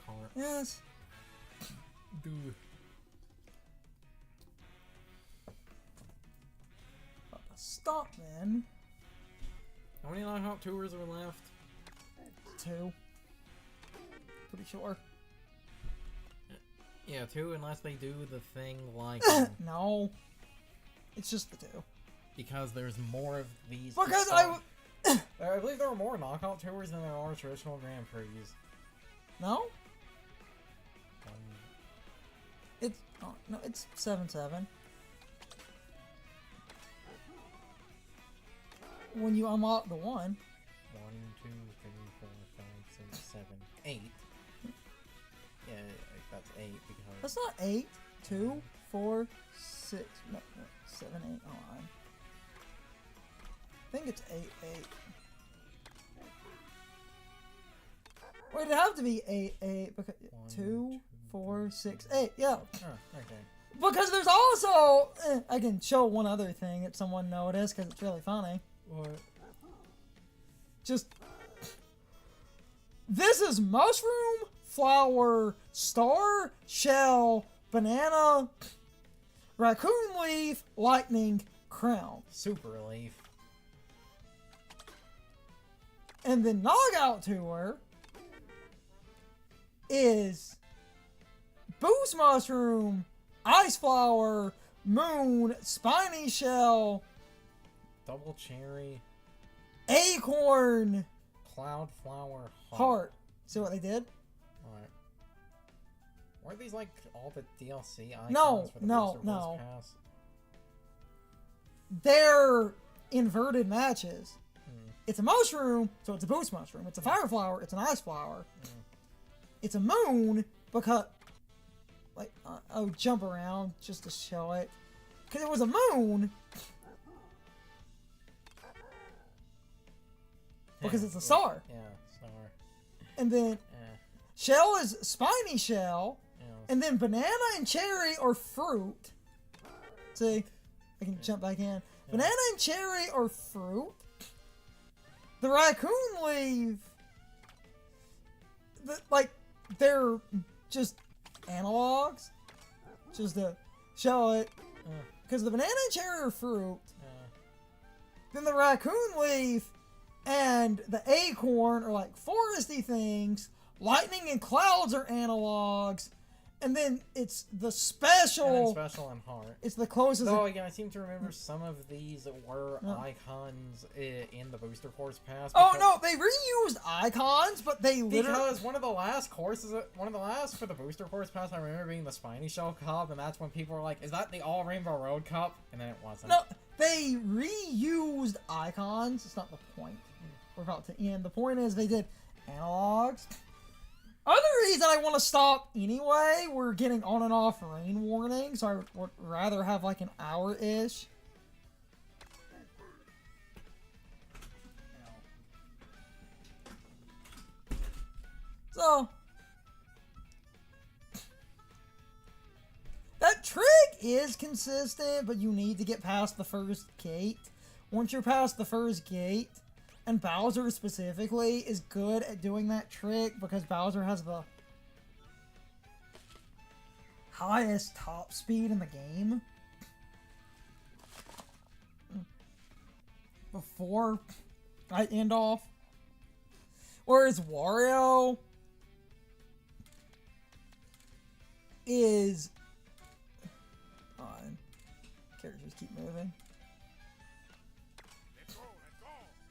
Kart. Yes. Dude. Stop, man. How many knockout tours are left? 2. Pretty sure. Yeah, 2, unless they do the thing like... No. It's just the 2. Because there's more of these... Because I believe there are more knockout tours than there are traditional Grand Prix. No? It's... Oh, no, it's 7-7. When you unlock the 1. 1, 2, 3, 4, 5, 6, 7, 8. Yeah, that's 8 because... That's not 8. 2, 4, 6... No, 7, 8. Oh, I think it's 8, 8. Wait, it'd have to be 8, 8, because... 2, 4, 6, 8, yeah. Oh, okay. Because there's also... I can show one other thing that someone noticed, because it's really funny. What? Just... This is mushroom, flower, star, shell, banana, raccoon leaf, lightning, crown. Super relief. And the knockout tour is boost mushroom, ice flower, moon, spiny shell, Double cherry, acorn, cloud flower, heart. See what they did? Alright. Weren't these like all the DLC icons No, for the no, Booster no. Pass? They're inverted matches. Hmm. It's a mushroom, so it's a boost mushroom. It's a fire flower, it's an ice flower. It's a moon, because... Like, I'll jump around just to show it. Because it was a moon... Because it's a star. Yeah, star. And then shell is spiny shell. Yeah. And then banana and cherry are fruit. See? I can jump back in. Yeah. Banana and cherry are fruit. The raccoon leaf... they're just analogs. Just to show it. Because the banana and cherry are fruit. Then the raccoon leaf... and the acorn are like foresty things. Lightning and clouds are analogs. And then it's the special. And special and heart. It's the closest. Oh, yeah, I seem to remember some of these were icons in the Booster Course Pass. Oh, no, they reused icons, but they literally... Because one of the last for the Booster Course Pass, I remember being the Spiny Shell Cup, and that's when people were like, is that the All Rainbow Road Cup? And then it wasn't. No, they reused icons. It's not the point. We're about to end. The point is they did analogs. Other reason I want to stop anyway, we're getting on and off rain warnings, so I would rather have like an hour-ish. So, that trick is consistent, but you need to get past the first gate. Once you're past the first gate, and Bowser specifically is good at doing that trick because Bowser has the highest top speed in the game. Before I end off. Whereas Wario is... Characters keep moving.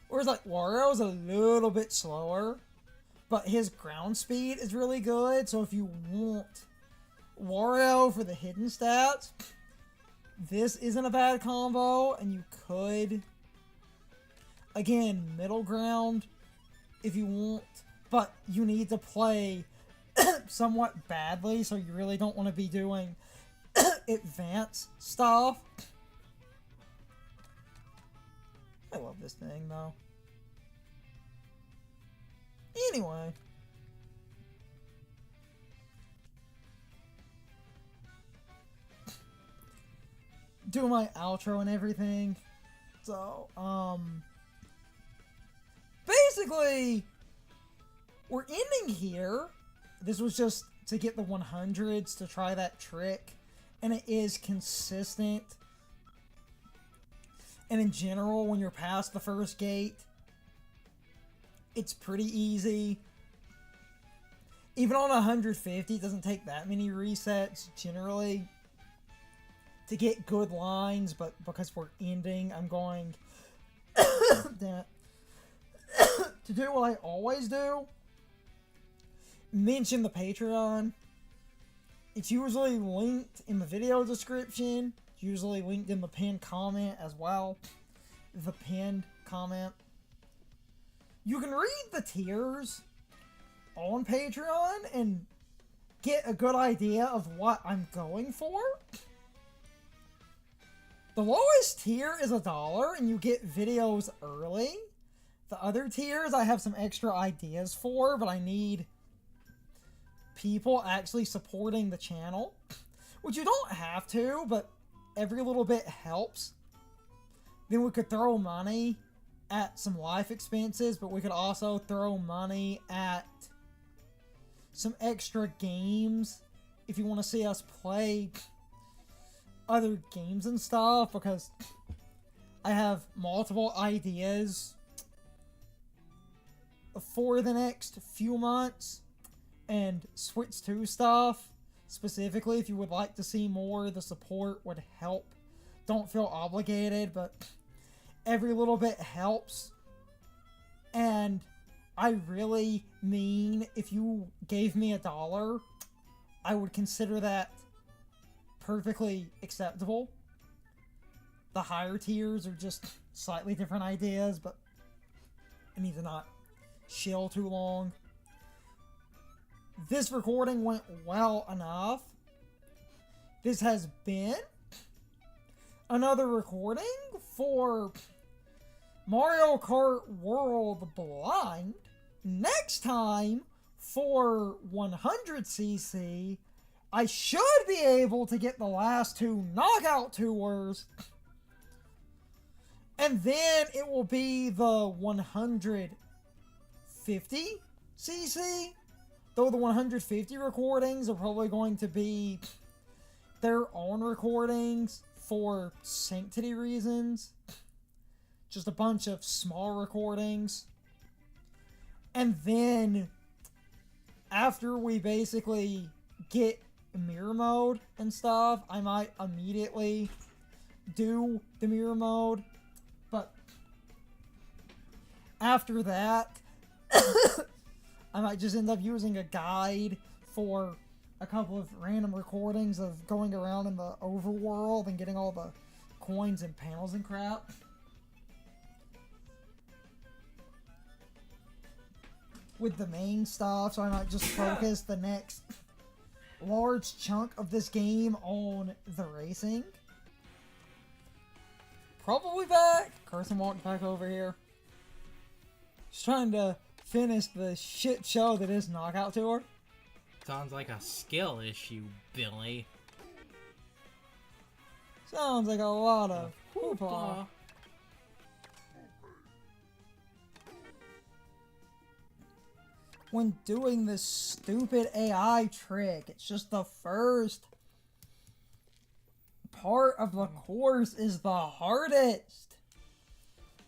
Whereas, like, Wario is a little bit slower, but his ground speed is really good, so if you want Wario for the hidden stats, this isn't a bad combo, and you could, again, middle ground if you want, but you need to play somewhat badly, so you really don't want to be doing advanced stuff. I love this thing, though. Anyway. Do my outro and everything. So, basically, we're ending here. this was just to get the 100s to try that trick, and it is consistent. And in general, when you're past the first gate, it's pretty easy. Even on 150, it doesn't take that many resets generally to get good lines, but because we're ending, I'm going damn it, to do what I always do. Mention the Patreon. It's usually linked in the video description. It's usually linked in the pinned comment as well. The pinned comment. You can read the tiers on Patreon and get a good idea of what I'm going for. The lowest tier is $1 and you get videos early. The other tiers I have some extra ideas for, but I need people actually supporting the channel. Which you don't have to, but every little bit helps. Then we could throw money at some life expenses, but we could also throw money at some extra games if you want to see us play other games and stuff, because I have multiple ideas for the next few months, and Switch 2 stuff specifically. If you would like to see more, the support would help. Don't feel obligated, but every little bit helps. And I really mean, if you gave me $1, I would consider that perfectly acceptable. The higher tiers are just slightly different ideas, but I need to not chill too long. This recording went well enough. This has been another recording for Mario Kart World Blind. Next time, for 100cc, I should be able to get the last 2 knockout tours. And then it will be the 150cc. Though the 150 recordings are probably going to be their own recordings for sanctity reasons. Just a bunch of small recordings. And then, after we basically get mirror mode and stuff, I might immediately do the mirror mode. But after that, I might just end up using a guide for a couple of random recordings of going around in the overworld and getting all the coins and panels and crap. With the main stuff, so I might just focus the next large chunk of this game on the racing. Probably back. Carson walked back over here. Just trying to finish the shit show that is Knockout Tour. Sounds like a skill issue, Billy. Sounds like a lot of hoopla. When doing this stupid AI trick, it's just the first part of the course is the hardest.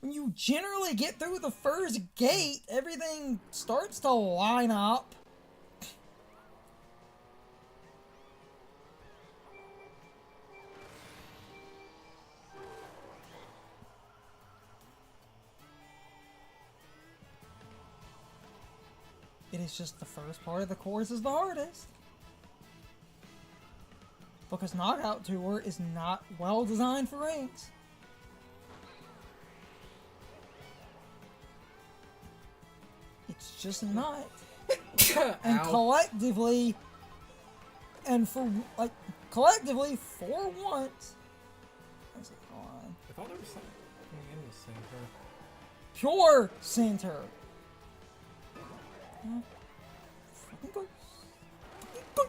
When you generally get through the first gate, everything starts to line up. It is just the first part of the course is the hardest. Because Knockout Tour is not well designed for ranks. It's just not. And collectively, collectively, for once, how's it going? I thought there was something in the center. Pure center. Fucking go. Go.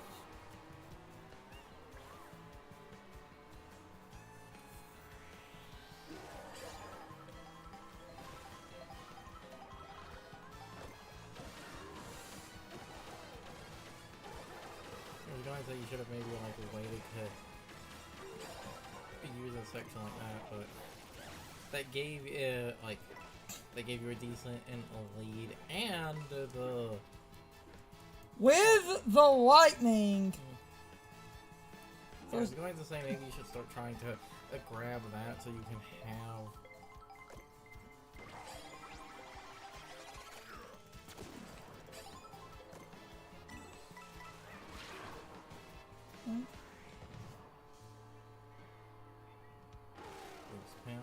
say you should have maybe like waited to use a section like that, but that gave it like they gave you a decent and a lead, and the with the lightning. I was going to say maybe you should start trying to grab that so you can have. This panel.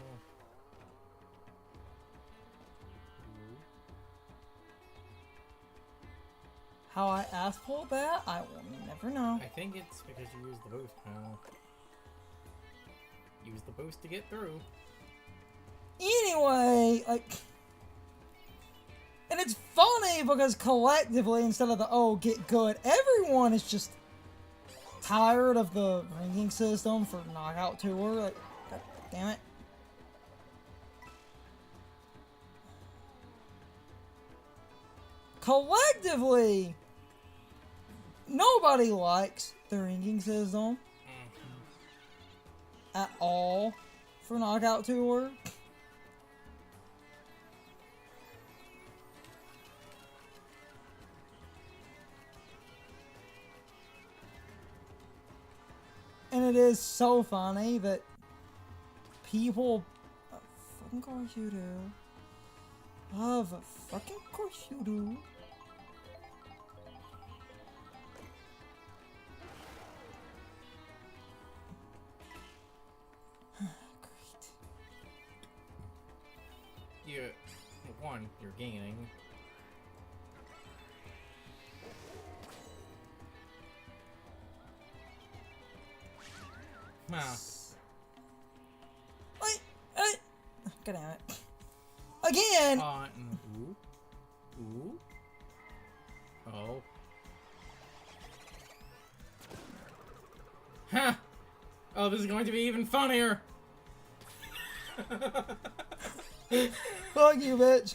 How I ass-pulled that, I will never know. I think it's because you used the boost panel. Use the boost to get through. Anyway, like... And it's funny because collectively, instead of the, oh, get good, everyone is just tired of the ranking system for Knockout Tour. Like, God damn it. Collectively, nobody likes the ranking system at all for Knockout Tour. And it is so funny that people, of fucking course you do, of fucking course you do, You're gaining. Wow. God damn it. Again! Ooh. Ooh. Oh. Huh! Oh, this is going to be even funnier! Fuck you, bitch.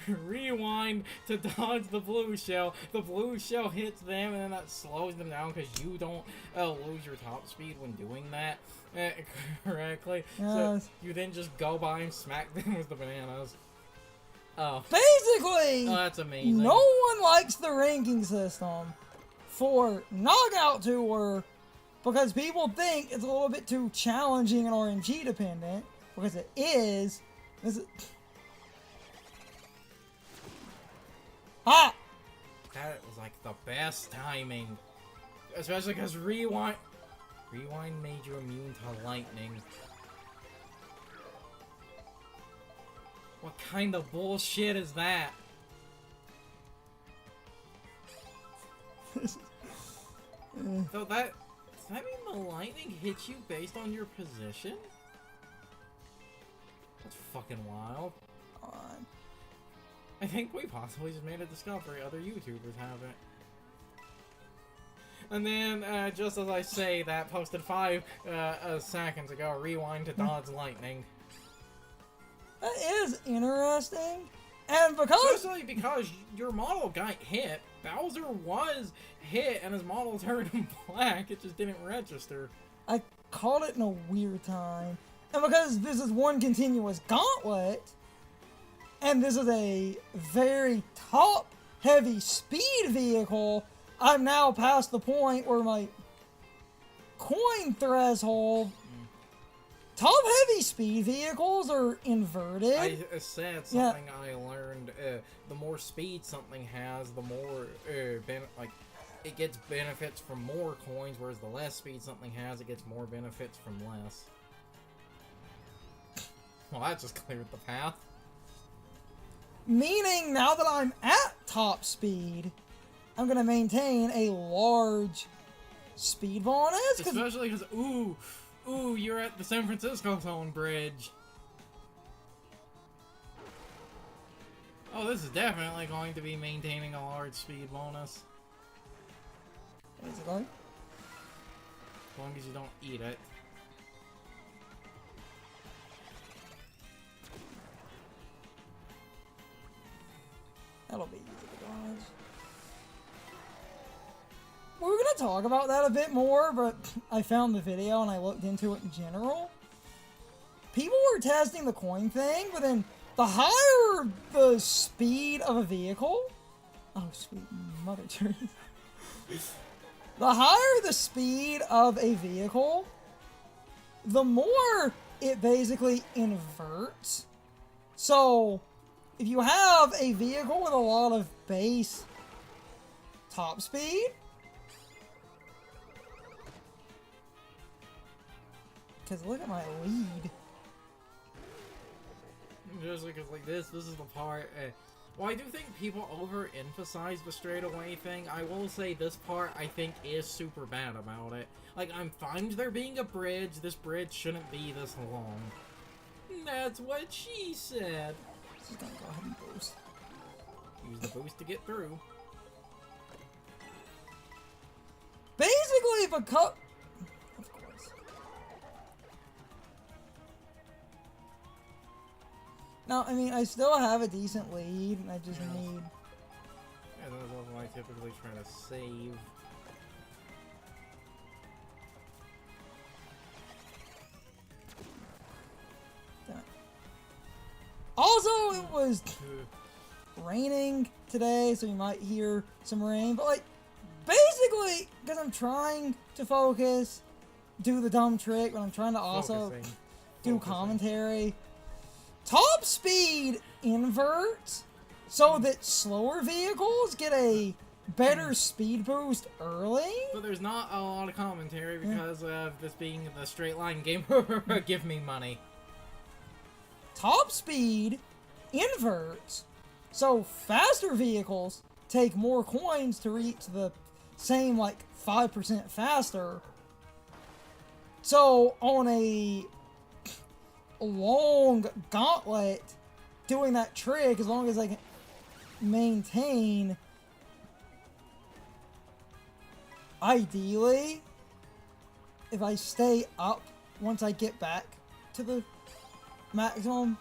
Rewind to dodge the blue shell. The blue shell hits them, and then that slows them down because you don't lose your top speed when doing that correctly. Yes. So you then just go by and smack them with the bananas. Oh. Basically, Oh, that's amazing. No one likes the ranking system for Knockout Tour because people think it's a little bit too challenging and RNG dependent, because it is. Ah! That was like the best timing. Especially because Rewind made you immune to lightning. What kind of bullshit is that? So does that mean the lightning hits you based on your position? That's fucking wild. I think we possibly just made a discovery. Other YouTubers haven't. And then, just as I say that, posted 5 seconds ago, rewind to dodge lightning. That is interesting. And because... Especially because your model got hit. Bowser was hit and his model turned black. It just didn't register. I caught it in a weird time. And because this is one continuous gauntlet, and this is a very top-heavy speed vehicle, I'm now past the point where my coin threshold... Top-heavy speed vehicles are inverted. I said something I learned. The more speed something has, the more it gets benefits from more coins, whereas the less speed something has, it gets more benefits from less. Well, that just cleared the path. Meaning, now that I'm at top speed, I'm gonna maintain a large speed bonus. Especially because, ooh, you're at the San Francisco Zone Bridge. Oh, this is definitely going to be maintaining a large speed bonus. Basically. As long as you don't eat it. That'll be easy to dodge. we were gonna talk about that a bit more, but I found the video and I looked into it in general. People were testing the coin thing, but then the higher the speed of a vehicle, oh sweet mother tree, the higher the speed of a vehicle, the more it basically inverts. So, if you have a vehicle with a lot of base top speed, because look at my lead. Just because like this is the part. Well, I do think people overemphasize the straightaway thing. I will say this part I think is super bad about it. Like, I'm fine with there being a bridge. This bridge shouldn't be this long. That's what she said. Just gonna go ahead and boost. Use the boost to get through. Basically, because... Of course. No, I mean, I still have a decent lead, and I just need... Yeah, that's also I typically try to save. Also, it was raining today, so you might hear some rain, but like, basically, because I'm trying to focus, do the dumb trick, but I'm trying to also do commentary. Top speed inverts so that slower vehicles get a better speed boost early. But there's not a lot of commentary because of this being the straight line game. Give me money. Top speed inverts so faster vehicles take more coins to reach the same like 5% faster. So on a long gauntlet, doing that trick, as long as I can maintain, ideally, if I stay up once I get back to the maximum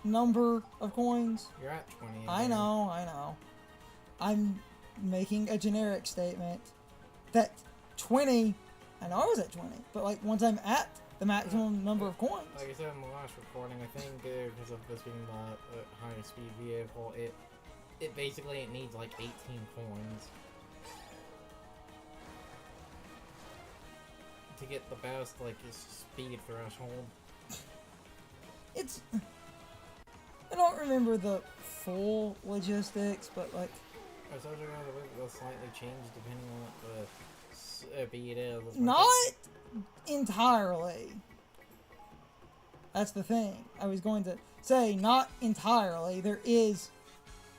number of coins. You're at 20. I know. I'm making a generic statement that 20, I know I was at 20, but like once I'm at the maximum number of coins. Like I said in the last recording, I think because of this being the high speed vehicle, it basically it needs like 18 coins to get the best like speed threshold. It's, I don't remember the full logistics, but like, It's also going to slightly change depending on what the speed is. not entirely. That's the thing. I was going to say not entirely. There is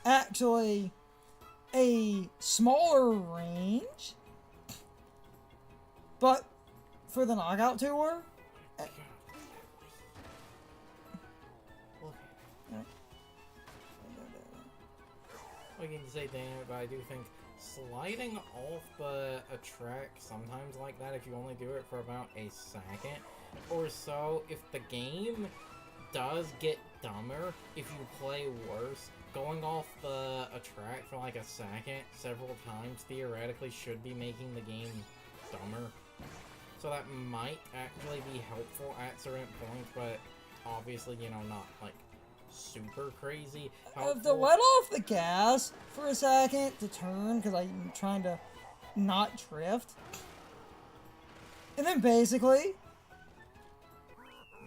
actually a smaller range, but for the knockout tour, I can say damn it, but I do think sliding off a track sometimes like that, if you only do it for about a second or so, if the game does get dumber, if you play worse, going off a track for like a second several times theoretically should be making the game dumber. So that might actually be helpful at certain points, but obviously, you know, not like super crazy helpful. to let off the gas for a second to turn, because I'm trying to not drift. And then basically,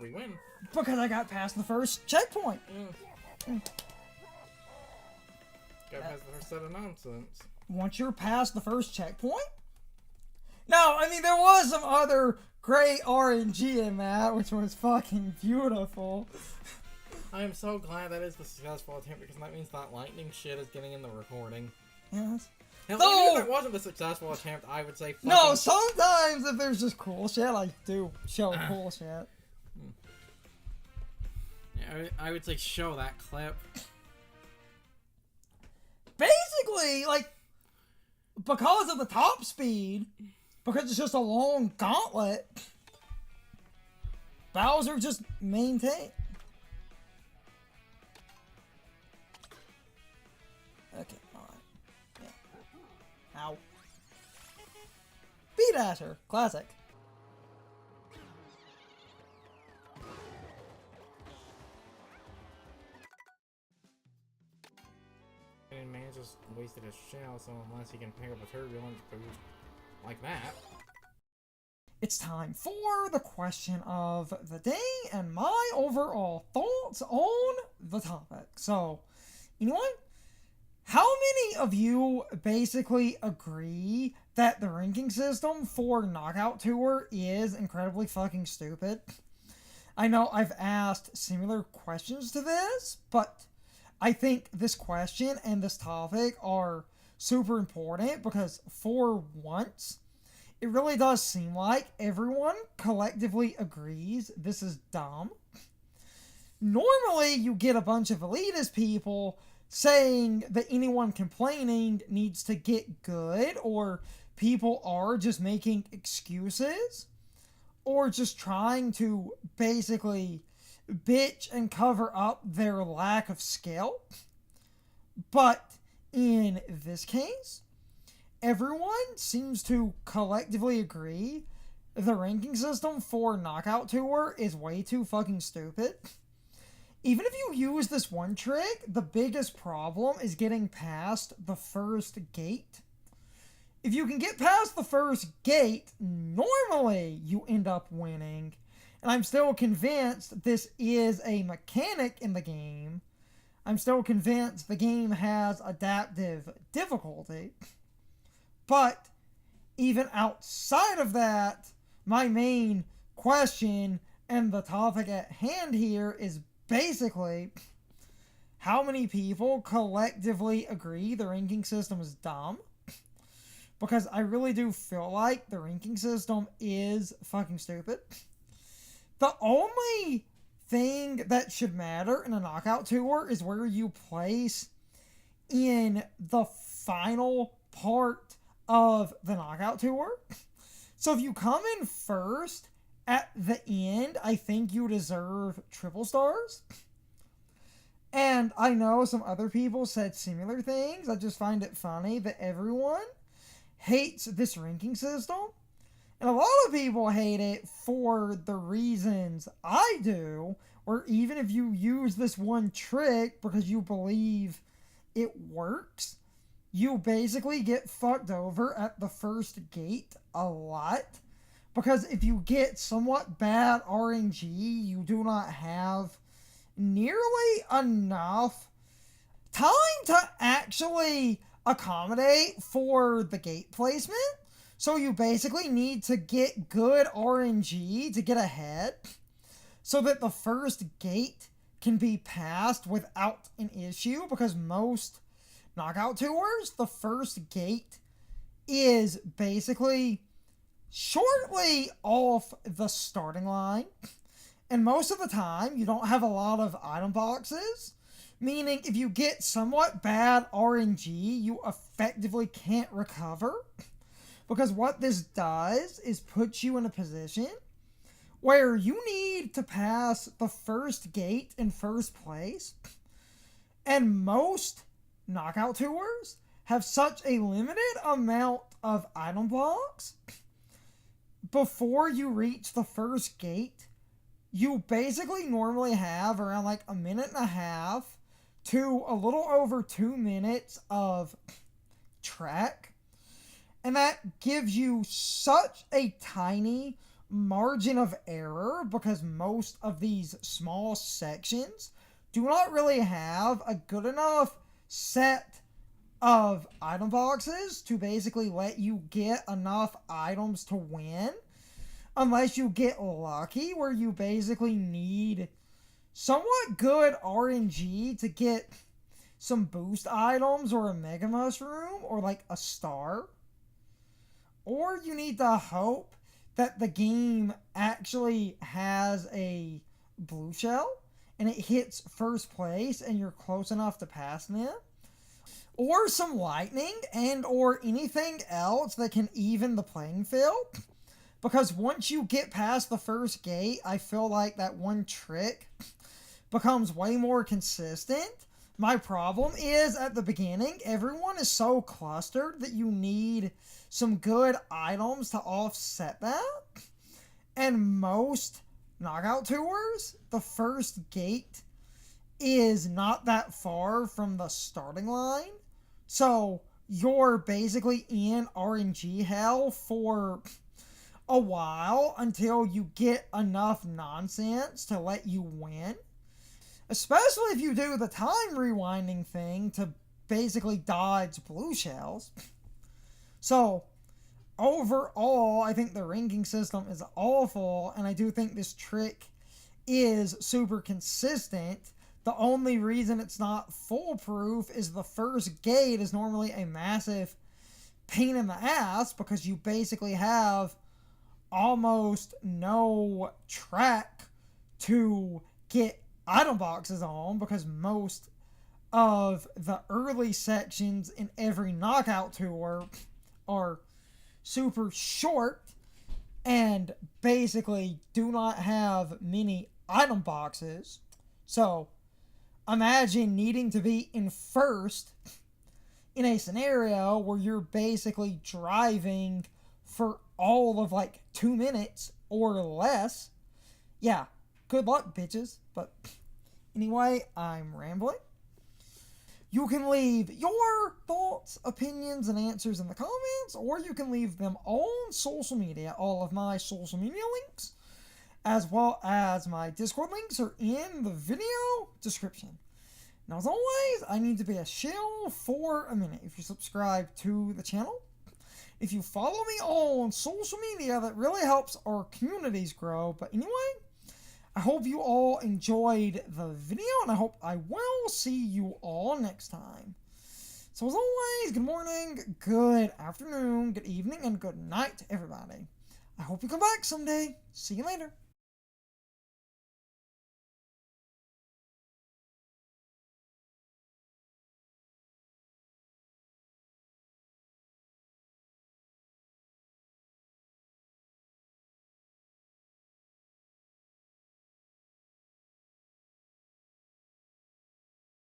we win. because I got past the first checkpoint. Got past the first set of nonsense. Once you're past the first checkpoint? No, I mean, there was some other great RNG in that, which was fucking beautiful. I am so glad that is the successful attempt, because that means that lightning shit is getting in the recording. Yes. Hell, No! even if it wasn't the successful attempt, I would say fucking... No, sometimes if there's just cool shit, I do show cool shit. Yeah, I would say show that clip. Basically, like, because of the top speed, because it's just a long gauntlet, Bowser just maintained. Okay, alright. Yeah. Ow. Dasher, classic. And man just wasted his shell, so unless he can pick up a turbulence boost like that. It's time for the question of the day and my overall thoughts on the topic. So, anyone? How many of you basically agree that the ranking system for Knockout Tour is incredibly fucking stupid? I know I've asked similar questions to this, but I think this question and this topic are super important because for once, it really does seem like everyone collectively agrees this is dumb. Normally, you get a bunch of elitist people saying that anyone complaining needs to get good, or people are just making excuses, or just trying to basically bitch and cover up their lack of skill. But in this case, everyone seems to collectively agree the ranking system for Knockout Tour is way too fucking stupid. Even if you use this one trick, the biggest problem is getting past the first gate. If you can get past the first gate, normally you end up winning. And I'm still convinced this is a mechanic in the game. I'm still convinced the game has adaptive difficulty. But even outside of that, my main question and the topic at hand here is basically how many people collectively agree the ranking system is dumb? Because I really do feel like the ranking system is fucking stupid. The only thing that should matter in a Knockout Tour is where you place in the final part of the Knockout Tour. So if you come in first at the end, I think you deserve triple stars. And I know some other people said similar things. I just find it funny that everyone hates this ranking system. And a lot of people hate it for the reasons I do, where even if you use this one trick because you believe it works, you basically get fucked over at the first gate a lot. Because if you get somewhat bad RNG, you do not have nearly enough time to actually accommodate for the gate placement. So you basically need to get good RNG to get ahead so that the first gate can be passed without an issue, because most Knockout Tours, the first gate is basically shortly off the starting line, and most of the time you don't have a lot of item boxes, meaning if you get somewhat bad RNG, you effectively can't recover, because what this does is put you in a position where you need to pass the first gate in first place, and most Knockout Tours have such a limited amount of item blocks. Before you reach the first gate, you basically normally have around like a minute and a half to a little over 2 minutes of track. And that gives you such a tiny margin of error, because most of these small sections do not really have a good enough set of item boxes to basically let you get enough items to win, unless you get lucky, where you basically need somewhat good RNG to get some boost items or a mega mushroom or like a star, or you need to hope that the game actually has a blue shell and it hits first place and you're close enough to pass them, or some lightning and or anything else that can even the playing field. Because once you get past the first gate, I feel like that one trick becomes way more consistent, My problem is at the beginning, everyone is so clustered that you need some good items to offset that. And most knockout tours, the first gate is not that far from the starting line. So you're basically in RNG hell for a while until you get enough nonsense to let you win. Especially if you do the time rewinding thing to basically dodge blue shells. So, overall, I think the ranking system is awful, and I do think this trick is super consistent. The only reason it's not foolproof is the first gate is normally a massive pain in the ass because you basically have almost no track to get item boxes on because most of the early sections in every knockout tour are super short and basically do not have many item boxes. So imagine needing to be in first in a scenario where you're basically driving for all of like 2 minutes or less. Yeah, good luck, bitches. But anyway, I'm rambling. You can leave your thoughts, opinions, and answers in the comments, or you can leave them on social media. All of my social media links, as well as my Discord links, are in the video description. Now, as always, I need to be a shill for a minute. If you subscribe to the channel, if you follow me on social media, that really helps our communities grow. But anyway, I hope you all enjoyed the video, and I hope I will see you all next time. So as always, good morning, good afternoon, good evening, and good night to everybody. I hope you come back someday. See you later.